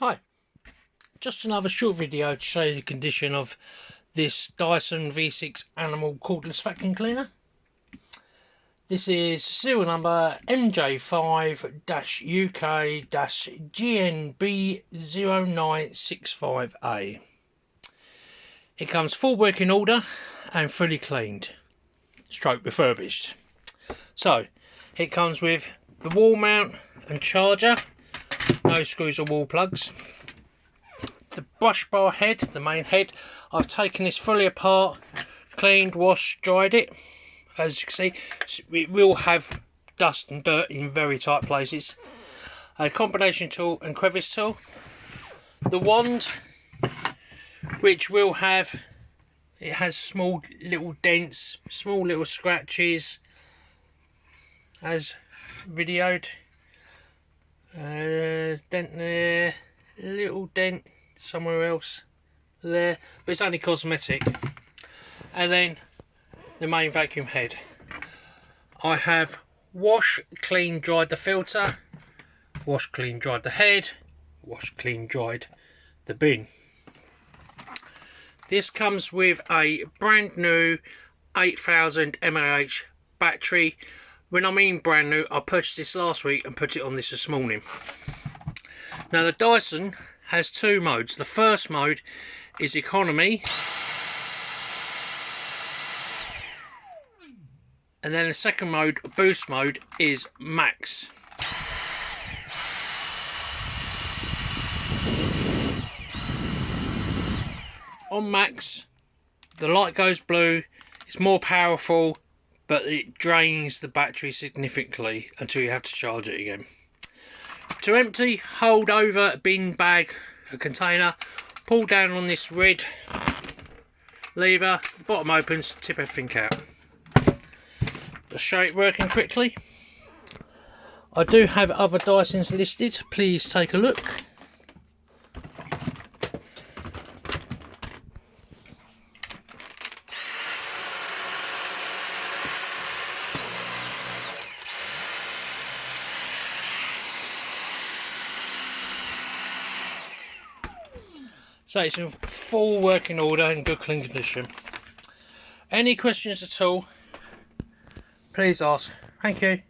Hi, just another short video to show you the condition of this Dyson V6 Animal Cordless Vacuum Cleaner. This is serial number MJ5-UK-GNB0965A. It comes full working order and fully cleaned, stroke refurbished. So, it comes with the wall mount and charger, no screws or wall plugs. The brush bar head, the main head, I've taken this fully apart, cleaned, washed, dried it. As you can see, it will have dust and dirt in very tight places. A combination tool and crevice tool. The wand, which will have, it has small little dents, small little scratches, as videoed. Dent there, little dent somewhere else there, but it's only cosmetic. And then the main vacuum head. I have wash, clean, dried the filter, wash, clean, dried the head, wash, clean, dried the bin. This comes with a brand new 8000 mAh battery. When I mean brand new, I purchased this last week and put it on this morning. Now the Dyson has two modes. The first mode is economy, and then the second mode, boost mode, is max. On max, the light goes blue, it's more powerful, but it drains the battery significantly until you have to charge it again. To empty, hold over a bin, bag, a container, pull down on this red lever, the bottom opens, tip everything out. Just show it working quickly. I do have other Dysons listed, please take a look. So it's in full working order and good clean condition. Any questions at all, please ask. Thank you.